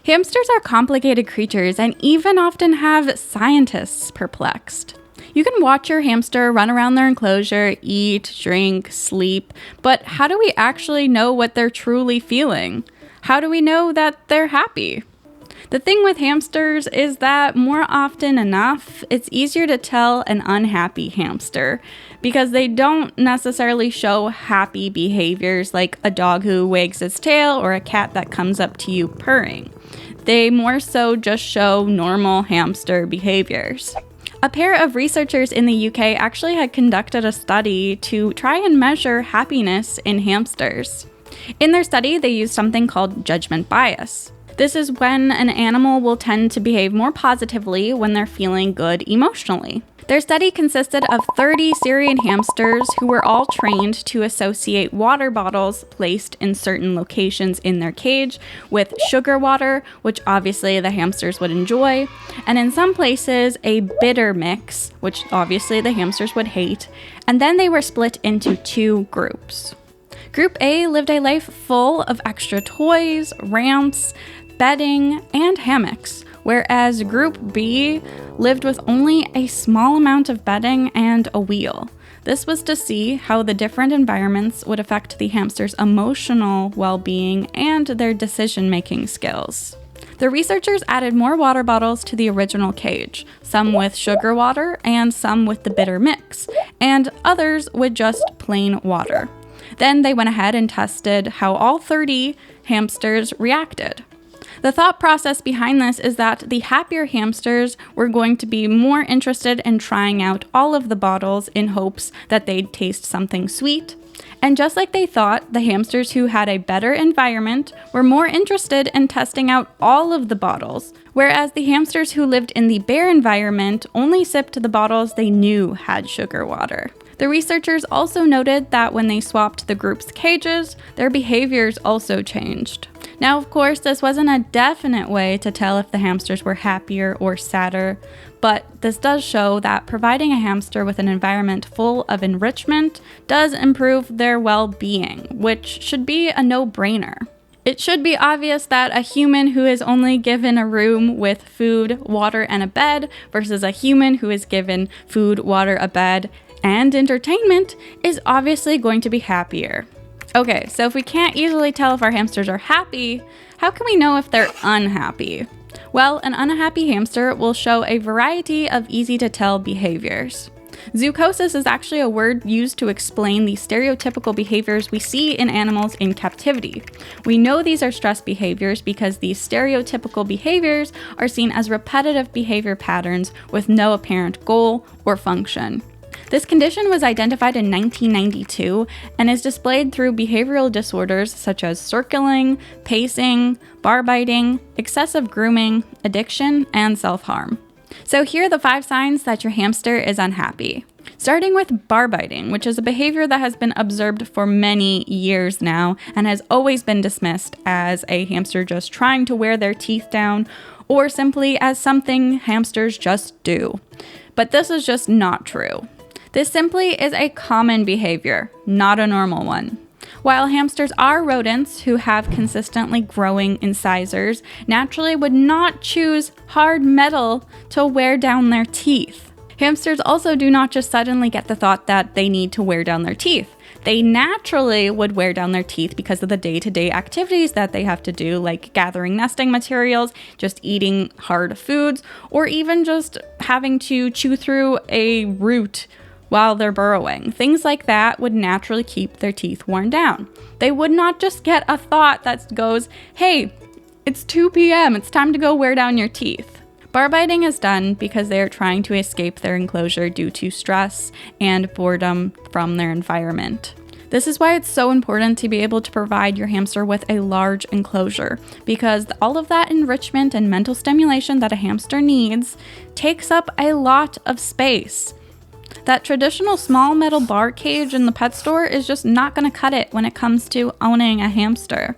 Hamsters are complicated creatures and even often have scientists perplexed. You can watch your hamster run around their enclosure, eat, drink, sleep, but how do we actually know what they're truly feeling? How do we know that they're happy? The thing with hamsters is that more often enough, it's easier to tell an unhappy hamster because they don't necessarily show happy behaviors like a dog who wags its tail or a cat that comes up to you purring. They more so just show normal hamster behaviors. A pair of researchers in the UK actually had conducted a study to try and measure happiness in hamsters. In their study, they used something called judgment bias. This is when an animal will tend to behave more positively when they're feeling good emotionally. Their study consisted of 30 Syrian hamsters who were all trained to associate water bottles placed in certain locations in their cage with sugar water, which obviously the hamsters would enjoy, and in some places a bitter mix, which obviously the hamsters would hate, and then they were split into two groups. Group A lived a life full of extra toys, ramps, bedding, and hammocks, whereas Group B lived with only a small amount of bedding and a wheel. This was to see how the different environments would affect the hamster's emotional well-being and their decision-making skills. The researchers added more water bottles to the original cage, some with sugar water and some with the bitter mix, and others with just plain water. Then they went ahead and tested how all 30 hamsters reacted. The thought process behind this is that the happier hamsters were going to be more interested in trying out all of the bottles in hopes that they'd taste something sweet. And just like they thought, the hamsters who had a better environment were more interested in testing out all of the bottles, whereas the hamsters who lived in the bare environment only sipped the bottles they knew had sugar water. The researchers also noted that when they swapped the group's cages, their behaviors also changed. Now, of course, this wasn't a definite way to tell if the hamsters were happier or sadder, but this does show that providing a hamster with an environment full of enrichment does improve their well-being, which should be a no-brainer. It should be obvious that a human who is only given a room with food, water, and a bed versus a human who is given food, water, a bed, and entertainment is obviously going to be happier. Okay, so if we can't easily tell if our hamsters are happy, how can we know if they're unhappy? Well, an unhappy hamster will show a variety of easy-to-tell behaviors. Zoochosis is actually a word used to explain the stereotypical behaviors we see in animals in captivity. We know these are stress behaviors because these stereotypical behaviors are seen as repetitive behavior patterns with no apparent goal or function. This condition was identified in 1992 and is displayed through behavioral disorders such as circling, pacing, bar biting, excessive grooming, addiction, and self-harm. So here are the 5 signs that your hamster is unhappy. Starting with bar biting, which is a behavior that has been observed for many years now and has always been dismissed as a hamster just trying to wear their teeth down or simply as something hamsters just do. But this is just not true. This simply is a common behavior, not a normal one. While hamsters are rodents who have consistently growing incisors, naturally would not choose hard metal to wear down their teeth. Hamsters also do not just suddenly get the thought that they need to wear down their teeth. They naturally would wear down their teeth because of the day-to-day activities that they have to do, like gathering nesting materials, just eating hard foods, or even just having to chew through a root while they're burrowing. Things like that would naturally keep their teeth worn down. They would not just get a thought that goes, hey, it's 2 p.m., it's time to go wear down your teeth. Bar biting is done because they are trying to escape their enclosure due to stress and boredom from their environment. This is why it's so important to be able to provide your hamster with a large enclosure, because all of that enrichment and mental stimulation that a hamster needs takes up a lot of space. That traditional small metal bar cage in the pet store is just not going to cut it when it comes to owning a hamster.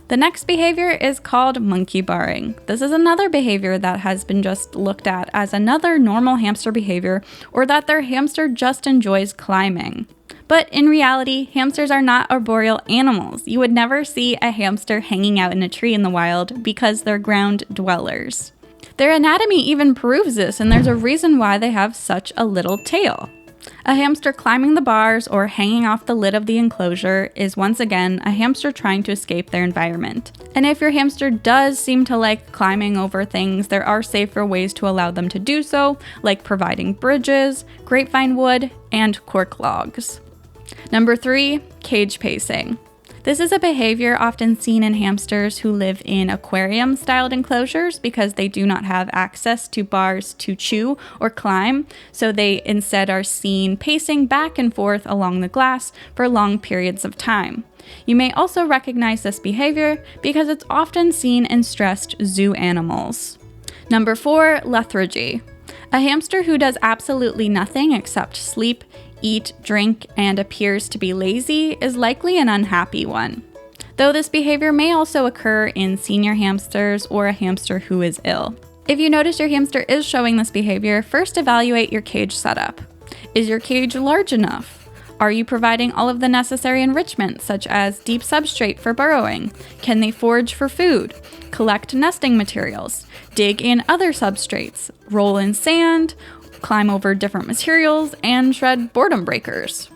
The next behavior is called monkey barring. This is another behavior that has been just looked at as another normal hamster behavior, or that their hamster just enjoys climbing. But in reality, hamsters are not arboreal animals. You would never see a hamster hanging out in a tree in the wild because they're ground dwellers. Their anatomy even proves this, and there's a reason why they have such a little tail. A hamster climbing the bars or hanging off the lid of the enclosure is once again a hamster trying to escape their environment. And if your hamster does seem to like climbing over things, there are safer ways to allow them to do so, like providing bridges, grapevine wood, and cork logs. Number 3, cage pacing. This is a behavior often seen in hamsters who live in aquarium-styled enclosures because they do not have access to bars to chew or climb, so they instead are seen pacing back and forth along the glass for long periods of time. You may also recognize this behavior because it's often seen in stressed zoo animals. Number 4, lethargy. A hamster who does absolutely nothing except sleep, eat, drink, and appears to be lazy is likely an unhappy one. Though this behavior may also occur in senior hamsters or a hamster who is ill. If you notice your hamster is showing this behavior, first evaluate your cage setup. Is your cage large enough? Are you providing all of the necessary enrichment, such as deep substrate for burrowing? Can they forage for food? Collect nesting materials? Dig in other substrates? Roll in sand? Climb over different materials, and shred boredom breakers?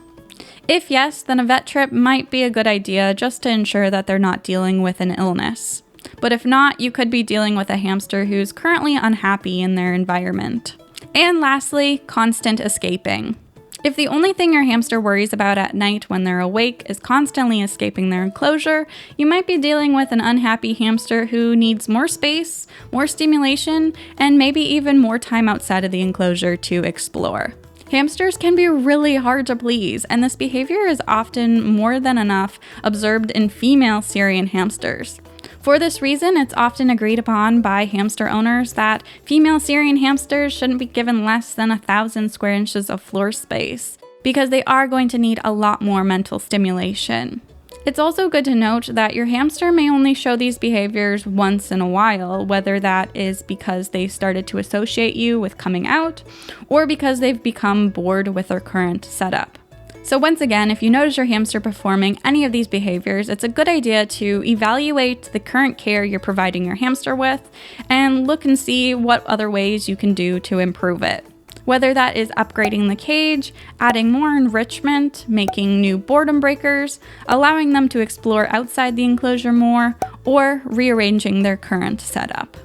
If yes, then a vet trip might be a good idea just to ensure that they're not dealing with an illness. But if not, you could be dealing with a hamster who's currently unhappy in their environment. And lastly, constant escaping. If the only thing your hamster worries about at night when they're awake is constantly escaping their enclosure, you might be dealing with an unhappy hamster who needs more space, more stimulation, and maybe even more time outside of the enclosure to explore. Hamsters can be really hard to please, and this behavior is often more than enough observed in female Syrian hamsters. For this reason, it's often agreed upon by hamster owners that female Syrian hamsters shouldn't be given less than 1,000 square inches of floor space, because they are going to need a lot more mental stimulation. It's also good to note that your hamster may only show these behaviors once in a while, whether that is because they started to associate you with coming out, or because they've become bored with their current setup. So once again, if you notice your hamster performing any of these behaviors, it's a good idea to evaluate the current care you're providing your hamster with and look and see what other ways you can do to improve it. Whether that is upgrading the cage, adding more enrichment, making new boredom breakers, allowing them to explore outside the enclosure more, or rearranging their current setup.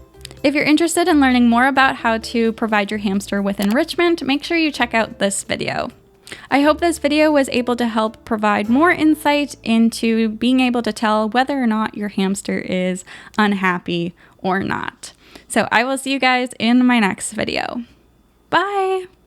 If you're interested in learning more about how to provide your hamster with enrichment, make sure you check out this video. I hope this video was able to help provide more insight into being able to tell whether or not your hamster is unhappy or not. So I will see you guys in my next video. Bye!